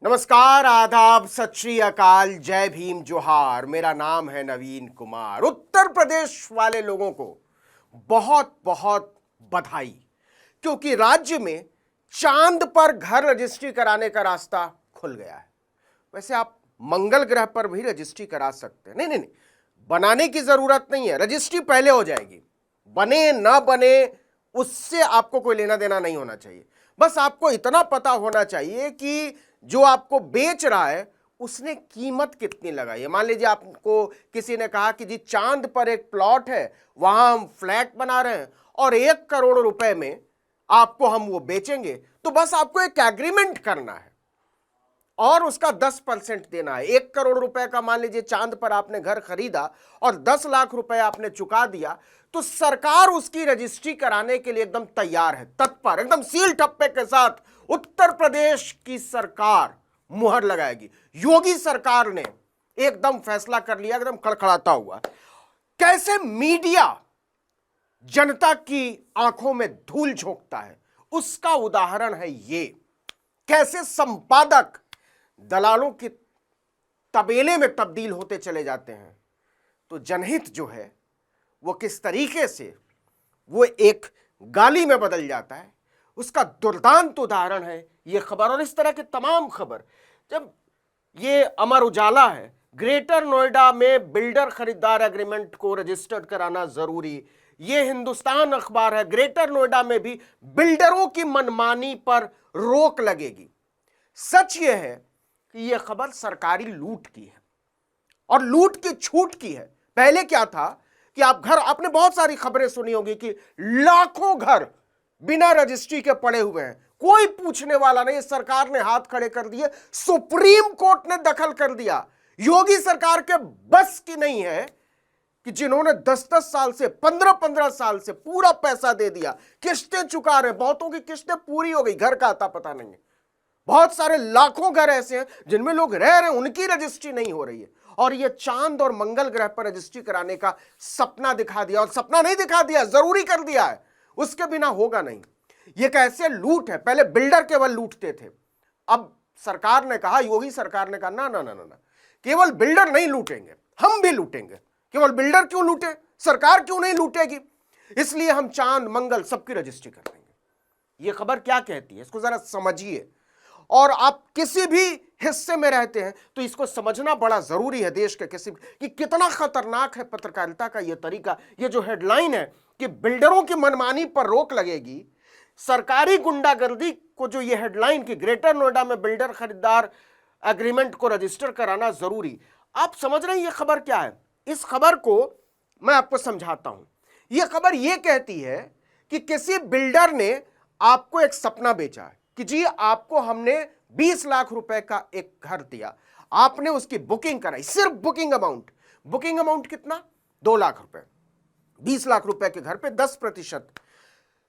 नमस्कार, आदाब, सत श्री अकाल, जय भीम, जोहार। मेरा नाम है नवीन कुमार। उत्तर प्रदेश वाले लोगों को बहुत बहुत बधाई, क्योंकि राज्य में चांद पर घर रजिस्ट्री कराने का रास्ता खुल गया है। वैसे आप मंगल ग्रह पर भी रजिस्ट्री करा सकते हैं। नहीं नहीं नहीं, बनाने की जरूरत नहीं है, रजिस्ट्री पहले हो जाएगी। बने ना बने उससे आपको कोई लेना देना नहीं होना चाहिए। बस आपको इतना पता होना चाहिए कि जो आपको बेच रहा है उसने कीमत कितनी लगाई है। मान लीजिए आपको किसी ने कहा कि जी चांद पर एक प्लॉट है, वहां हम फ्लैट बना रहे हैं और 1 करोड़ रुपए में आपको हम वो बेचेंगे। तो बस आपको एक एग्रीमेंट करना है और उसका 10% देना है। 1 करोड़ रुपए का मान लीजिए चांद पर आपने घर खरीदा और 10 लाख रुपए आपने चुका दिया, तो सरकार उसकी रजिस्ट्री कराने के लिए एकदम तैयार है, तत्पर, एकदम सील ठप्पे के साथ उत्तर प्रदेश की सरकार मुहर लगाएगी। योगी सरकार ने एकदम फैसला कर लिया, एकदम खड़खड़ाता हुआ। कैसे मीडिया जनता की आंखों में धूल झोंकता है उसका उदाहरण है ये। कैसे संपादक दलालों के तबेले में तब्दील होते चले जाते हैं, तो जनहित जो है वो किस तरीके से वो एक गाली में बदल जाता है, उसका दुर्दांत उदाहरण है ये खबर। और इस तरह के तमाम खबर, जब ये अमर उजाला है, ग्रेटर नोएडा में बिल्डर खरीदार एग्रीमेंट को रजिस्टर्ड कराना जरूरी। ये हिंदुस्तान अखबार है, ग्रेटर नोएडा में भी बिल्डरों की मनमानी पर रोक लगेगी। सच ये है कि यह खबर सरकारी लूट की है और लूट की छूट की है। पहले क्या था कि आपने बहुत सारी खबरें सुनी होगी कि लाखों घर बिना रजिस्ट्री के पड़े हुए हैं, कोई पूछने वाला नहीं। सरकार ने हाथ खड़े कर दिए, सुप्रीम कोर्ट ने दखल कर दिया। योगी सरकार के बस की नहीं है कि जिन्होंने 10-10 साल से 15-15 साल से पूरा पैसा दे दिया, किस्तें चुका रहे, बहुतों की किस्तें पूरी हो गई, घर का आता पता नहीं है। बहुत सारे लाखों घर ऐसे हैं जिनमें लोग रह रहे हैं, उनकी रजिस्ट्री नहीं हो रही है। और ये चांद और मंगल ग्रह पर रजिस्ट्री कराने का सपना दिखा दिया, और सपना नहीं दिखा दिया, जरूरी कर दिया है, उसके बिना होगा नहीं। ये कैसे लूट है। पहले बिल्डर केवल लूटते थे, अब सरकार ने कहा, योगी सरकार ने कहा ना ना ना ना ना, केवल बिल्डर नहीं लूटेंगे, हम भी लूटेंगे। केवल बिल्डर क्यों लूटे, सरकार क्यों नहीं लूटेगी, इसलिए हम चांद मंगल सबकी रजिस्ट्री कर देंगे। ये खबर क्या कहती है, इसको जरा समझिए। और आप किसी भी हिस्से में रहते हैं तो इसको समझना बड़ा जरूरी है, देश के किसी कि कितना खतरनाक है पत्रकारिता का यह तरीका। ये जो हेडलाइन है कि बिल्डरों की मनमानी पर रोक लगेगी, सरकारी गुंडागर्दी को जो ये हेडलाइन कि ग्रेटर नोएडा में बिल्डर खरीदार एग्रीमेंट को रजिस्टर कराना जरूरी, आप समझ रहे हैं ये खबर क्या है। इस खबर को मैं आपको समझाता हूं। यह खबर यह कहती है कि किसी बिल्डर ने आपको एक सपना बेचा है कि जी आपको हमने 20 लाख रुपए का एक घर दिया, आपने उसकी बुकिंग कराई, सिर्फ बुकिंग अमाउंट कितना, 2 लाख रुपए। 20 लाख रुपए के घर पे 10%,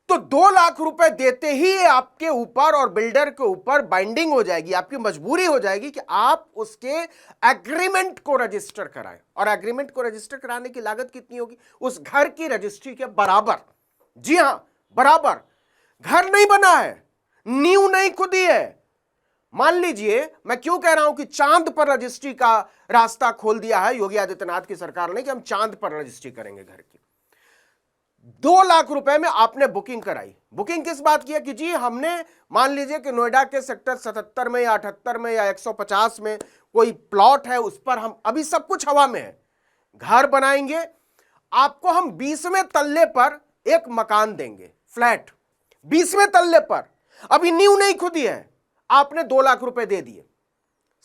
तो 2 लाख रुपए देते ही आपके ऊपर और बिल्डर के ऊपर बाइंडिंग हो जाएगी, आपकी मजबूरी हो जाएगी कि आप उसके एग्रीमेंट को रजिस्टर कराएं। और एग्रीमेंट को रजिस्टर कराने की लागत कितनी होगी, उस घर की रजिस्ट्री के बराबर। जी हां, बराबर। घर नहीं बना है, नींव नहीं खुदी है। मान लीजिए, मैं क्यों कह रहा हूं कि चांद पर रजिस्ट्री का रास्ता खोल दिया है योगी आदित्यनाथ की सरकार ने कि हम चांद पर रजिस्ट्री करेंगे घर की। 2 लाख रुपए में आपने बुकिंग कराई। बुकिंग किस बात की है कि जी हमने, मान लीजिए कि नोएडा के सेक्टर 77 में या 78 में या 150 में कोई प्लॉट है, उस पर हम, अभी सब कुछ हवा में है, घर बनाएंगे, आपको हम 20वें तल्ले पर एक मकान देंगे, फ्लैट 20वें तल्ले पर, अभी नींव नहीं खुदी है, आपने 2 लाख रुपए दे दिए।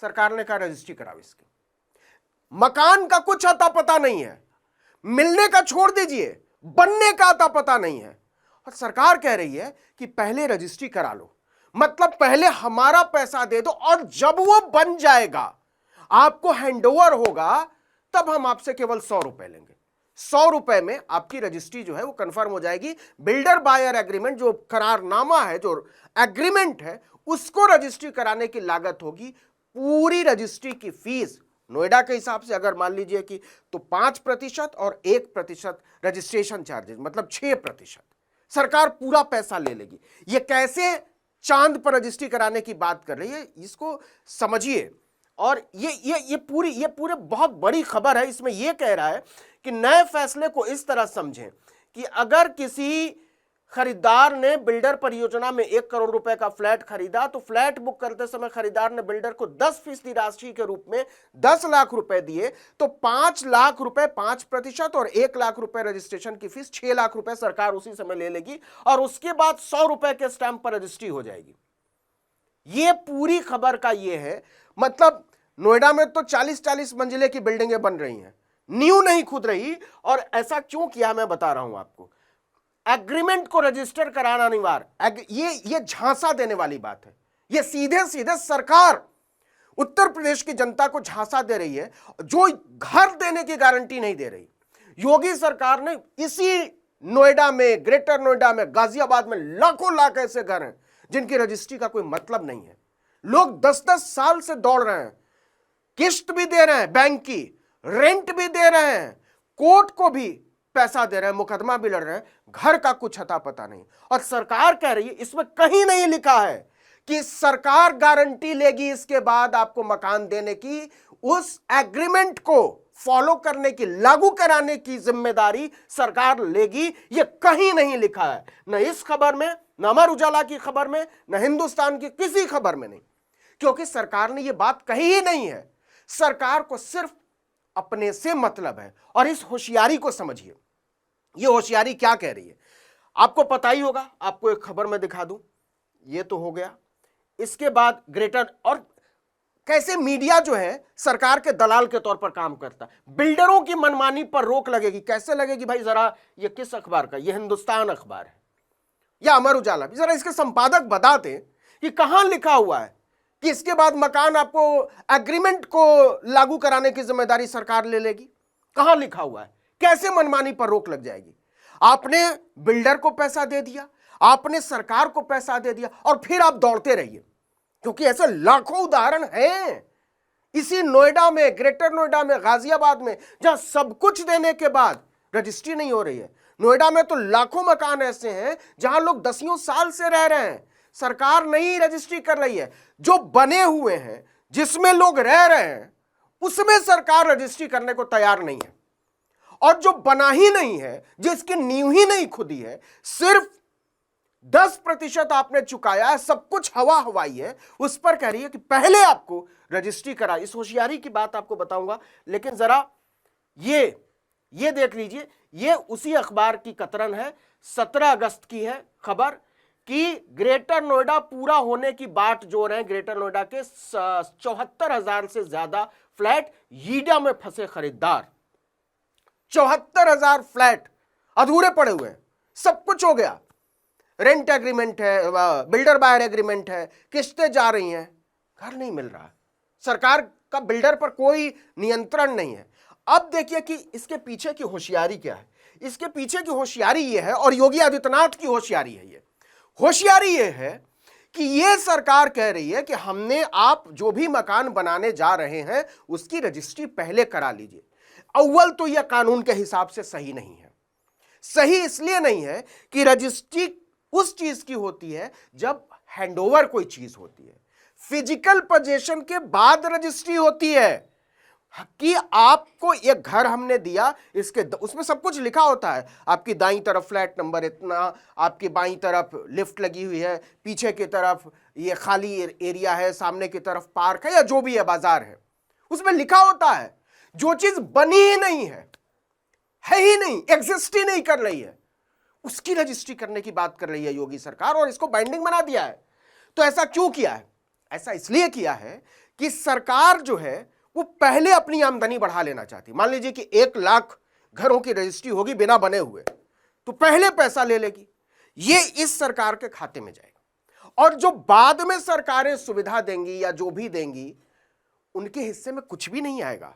सरकार ने कहा रजिस्ट्री कराओ इसकी। मकान का कुछ अता पता नहीं है, मिलने का छोड़ दीजिए, बनने का अता पता नहीं है, और सरकार कह रही है कि पहले रजिस्ट्री करा लो, मतलब पहले हमारा पैसा दे दो, और जब वो बन जाएगा, आपको हैंडओवर होगा, तब हम आपसे केवल 100 रुपए लेंगे। 100 रुपए में आपकी रजिस्ट्री जो है वो कंफर्म हो जाएगी। बिल्डर बायर एग्रीमेंट, जो करारनामा है, जो एग्रीमेंट है, उसको रजिस्ट्री कराने की लागत होगी। पूरी रजिस्ट्री की फीस नोएडा के हिसाब से अगर मान लीजिए कि, तो 5% और 1% रजिस्ट्रेशन चार्जेस, मतलब 6%। सरकार पूरा पैसा ले लेगी। ये कैसे चांद पर रजिस्ट्री कराने की बात कर रही है, इसको समझिए। और ये पूरे बहुत बड़ी खबर है। इसमें यह कह रहा है कि नए फैसले को इस तरह समझें कि अगर किसी खरीदार ने बिल्डर परियोजना में 1 करोड़ रुपए का फ्लैट खरीदा, तो फ्लैट बुक करते समय खरीदार ने बिल्डर को 10% राशि के रूप में 10 लाख रुपए दिए, तो 5 लाख रुपए 5% और 1 लाख रुपए रजिस्ट्रेशन की फीस 6 लाख रुपए सरकार उसी समय ले लेगी और उसके बाद 100 रुपए के स्टैंप पर रजिस्ट्री हो जाएगी। यह पूरी खबर का यह है। मतलब नोएडा में तो 40-40 मंजिले की बिल्डिंगें बन रही हैं, नींव नहीं खुद रही। और ऐसा क्यों किया मैं बता रहा हूं आपको। एग्रीमेंट को रजिस्टर कराना अनिवार्य, ये झांसा देने वाली बात है। ये सीधे सीधे सरकार उत्तर प्रदेश की जनता को झांसा दे रही है, जो घर देने की गारंटी नहीं दे रही। योगी सरकार ने इसी नोएडा में, ग्रेटर नोएडा में, गाजियाबाद में लाखों लाख ऐसे घर हैं जिनकी रजिस्ट्री का कोई मतलब नहीं है। लोग 10-10 साल से दौड़ रहे हैं, किस्त भी दे रहे हैं, बैंक की रेंट भी दे रहे हैं, कोर्ट को भी पैसा दे रहे हैं, मुकदमा भी लड़ रहे हैं, घर का कुछ अता पता नहीं। और सरकार कह रही है, इसमें कहीं नहीं लिखा है कि सरकार गारंटी लेगी इसके बाद आपको मकान देने की। उस एग्रीमेंट को फॉलो करने की, लागू कराने की जिम्मेदारी सरकार लेगी, यह कहीं नहीं लिखा है। न इस खबर में, न अमर उजाला की खबर में, न हिंदुस्तान की किसी खबर में नहीं, क्योंकि सरकार ने यह बात कही ही नहीं है। सरकार को सिर्फ अपने से मतलब है। और इस होशियारी को समझिए, यह होशियारी क्या कह रही है आपको पता ही होगा। आपको एक खबर में दिखा दूं, यह तो हो गया। इसके बाद ग्रेटर, और कैसे मीडिया जो है सरकार के दलाल के तौर पर काम करता है। बिल्डरों की मनमानी पर रोक लगेगी। कैसे लगेगी भाई, जरा ये किस अखबार का, ये हिंदुस्तान अखबार है या अमर उजाला, जरा इसके संपादक बताते कि कहां लिखा हुआ है कि इसके बाद मकान आपको एग्रीमेंट को लागू कराने की जिम्मेदारी सरकार ले लेगी। कहां लिखा हुआ है? कैसे मनमानी पर रोक लग जाएगी? आपने बिल्डर को पैसा दे दिया, आपने सरकार को पैसा दे दिया, और फिर आप दौड़ते रहिए, क्योंकि ऐसे लाखों उदाहरण हैं इसी नोएडा में, ग्रेटर नोएडा में, गाजियाबाद में, जहां सब कुछ देने के बाद रजिस्ट्री नहीं हो रही है। नोएडा में तो लाखों मकान ऐसे हैं जहां लोग 10 साल से रह रहे हैं, सरकार नहीं रजिस्ट्री कर रही है। जो बने हुए हैं, जिसमें लोग रह रहे हैं, उसमें सरकार रजिस्ट्री करने को तैयार नहीं है। और जो बना ही नहीं है, जिसकी नींव ही नहीं खुदी है, सिर्फ 10% आपने चुकाया है, सब कुछ हवा हवाई है, उस पर कह रही है कि पहले आपको रजिस्ट्री करा। इस होशियारी की बात आपको बताऊंगा, लेकिन जरा ये देख लीजिए। ये उसी अखबार की कतरन है, 17 अगस्त की है खबर कि ग्रेटर नोएडा पूरा होने की बाट जोर है। ग्रेटर नोएडा के 74,000 से ज्यादा फ्लैट यीडा में फंसे खरीदार। 74,000 फ्लैट अधूरे पड़े हुए हैं, सब कुछ हो गया, रेंट एग्रीमेंट है, बिल्डर बायर एग्रीमेंट है, किस्तें जा रही हैं, घर नहीं मिल रहा। सरकार का बिल्डर पर कोई नियंत्रण नहीं है। अब देखिए कि इसके पीछे की होशियारी क्या है। इसके पीछे की होशियारी यह है, और योगी आदित्यनाथ की होशियारी है। ये होशियारी यह है कि यह सरकार कह रही है कि हमने, आप जो भी मकान बनाने जा रहे हैं उसकी रजिस्ट्री पहले करा लीजिए। अव्वल तो यह कानून के हिसाब से सही नहीं है। सही इसलिए नहीं है कि रजिस्ट्री उस चीज की होती है जब हैंडओवर कोई चीज होती है, फिजिकल पोजीशन के बाद रजिस्ट्री होती है। कि आपको एक घर हमने दिया, इसके उसमें सब कुछ लिखा होता है। आपकी दाईं तरफ फ्लैट नंबर इतना, आपकी बाईं तरफ लिफ्ट लगी हुई है, पीछे की तरफ ये खाली एरिया है, सामने की तरफ पार्क है या जो भी है, बाजार है, उसमें लिखा होता है। जो चीज बनी ही नहीं है ही नहीं, एग्जिस्ट ही नहीं कर रही है, उसकी रजिस्ट्री करने की बात कर रही है योगी सरकार, और इसको बाइंडिंग बना दिया है। तो ऐसा क्यों किया है? ऐसा इसलिए किया है कि सरकार जो है वो पहले अपनी आमदनी बढ़ा लेना चाहती। मान लीजिए कि 1 लाख घरों की रजिस्ट्री होगी बिना बने हुए, तो पहले पैसा ले लेगी, ये इस सरकार के खाते में जाएगा। और जो बाद में सरकारें सुविधा देंगी या जो भी देंगी, उनके हिस्से में कुछ भी नहीं आएगा।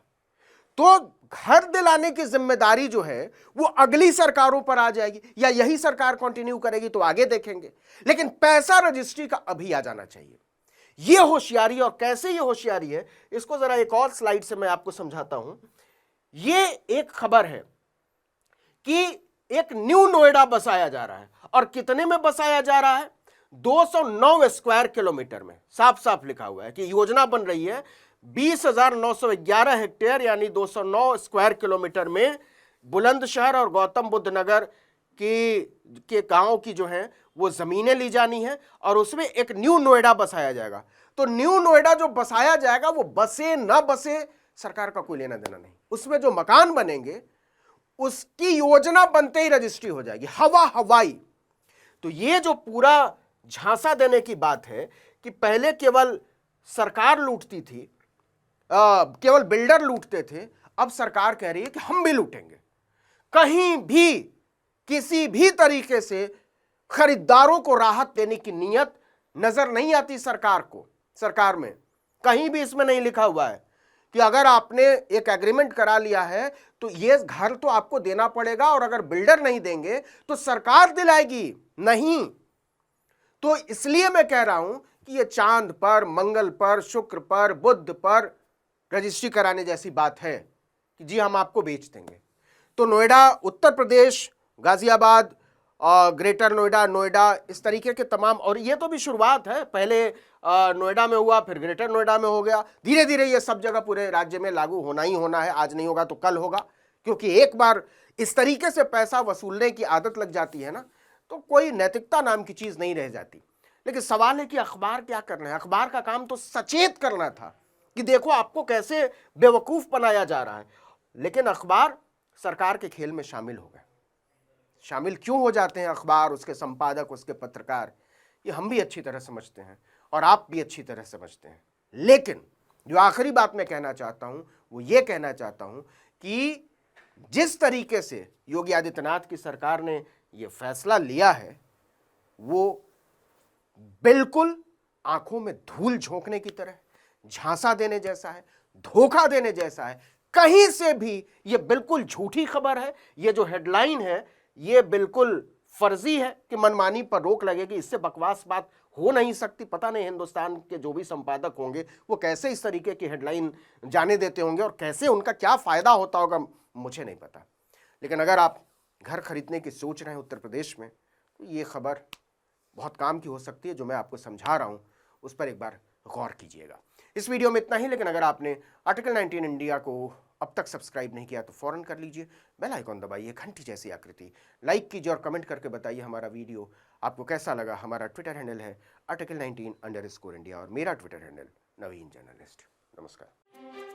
तो घर दिलाने की जिम्मेदारी जो है वो अगली सरकारों पर आ जाएगी, या यही सरकार कंटिन्यू करेगी तो आगे देखेंगे, लेकिन पैसा रजिस्ट्री का अभी आ जाना चाहिए। यह होशियारी, और कैसे यह होशियारी है इसको जरा एक और स्लाइड से मैं आपको समझाता हूं। यह एक खबर है कि एक न्यू नोएडा बसाया जा रहा है, और कितने में बसाया जा रहा है? 209 स्क्वायर किलोमीटर में साफ साफ लिखा हुआ है कि योजना बन रही है 20,911 हेक्टेयर यानी 209 स्क्वायर किलोमीटर में बुलंदशहर और गौतम बुद्ध नगर के गांव की जो है वो जमीनें ली जानी है और उसमें एक न्यू नोएडा बसाया जाएगा। तो न्यू नोएडा जो बसाया जाएगा वो बसे ना बसे सरकार का कोई लेना देना नहीं, उसमें जो मकान बनेंगे उसकी योजना बनते ही रजिस्ट्री हो जाएगी, हवाई। तो ये जो पूरा झांसा देने की बात है कि पहले केवल सरकार लूटती थी, केवल बिल्डर लूटते थे, अब सरकार कह रही है कि हम भी लूटेंगे। कहीं भी किसी भी तरीके से खरीदारों को राहत देने की नीयत नजर नहीं आती सरकार में कहीं भी इसमें नहीं लिखा हुआ है कि अगर आपने एक एग्रीमेंट करा लिया है तो ये घर तो आपको देना पड़ेगा और अगर बिल्डर नहीं देंगे तो सरकार दिलाएगी, नहीं। तो इसलिए मैं कह रहा हूं कि ये चांद पर, मंगल पर, शुक्र पर, बुध पर रजिस्ट्री कराने जैसी बात है कि जी हम आपको बेच देंगे। तो नोएडा, उत्तर प्रदेश, गाजियाबाद, ग्रेटर नोएडा, इस तरीके के तमाम, और ये तो भी शुरुआत है, पहले नोएडा में हुआ, फिर ग्रेटर नोएडा में हो गया, धीरे धीरे ये सब जगह पूरे राज्य में लागू होना ही होना है। आज नहीं होगा तो कल होगा, क्योंकि एक बार इस तरीके से पैसा वसूलने की आदत लग जाती है ना, तो कोई नैतिकता नाम की चीज नहीं रह जाती। लेकिन सवाल है कि अखबार क्या करना है? अखबार का काम तो सचेत करना था कि देखो आपको कैसे बेवकूफ बनाया जा रहा है। लेकिन अखबार सरकार के खेल में शामिल हो गए। शामिल क्यों हो जाते हैं अखबार, उसके संपादक, उसके पत्रकार, ये हम भी अच्छी तरह समझते हैं और आप भी अच्छी तरह समझते हैं। लेकिन जो आखिरी बात मैं कहना चाहता हूं वो ये कहना चाहता हूं कि जिस तरीके से योगी आदित्यनाथ की सरकार ने ये फैसला लिया है वो बिल्कुल आंखों में धूल झोंकने की तरह, झांसा देने जैसा है, धोखा देने जैसा है। कहीं से भी ये बिल्कुल झूठी खबर है। ये जो हेडलाइन है ये बिल्कुल फर्जी है कि मनमानी पर रोक लगेगी, इससे बकवास बात हो नहीं सकती। पता नहीं हिंदुस्तान के जो भी संपादक होंगे वो कैसे इस तरीके की हेडलाइन जाने देते होंगे और कैसे उनका क्या फायदा होता होगा, मुझे नहीं पता। लेकिन अगर आप घर खरीदने की सोच रहे हैं उत्तर प्रदेश में तो ये खबर बहुत काम की हो सकती है। जो मैं आपको समझा रहा हूं उस पर एक बार गौर कीजिएगा। इस वीडियो में इतना ही, लेकिन अगर आपने आर्टिकल 19 इंडिया को अब तक सब्सक्राइब नहीं किया तो फौरन कर लीजिए, बेल आइकॉन दबाइए, घंटी जैसी आकृति, लाइक कीजिए और कमेंट करके बताइए हमारा वीडियो आपको कैसा लगा। हमारा ट्विटर हैंडल है article19_India और मेरा ट्विटर हैंडल नवीन जर्नलिस्ट। नमस्कार।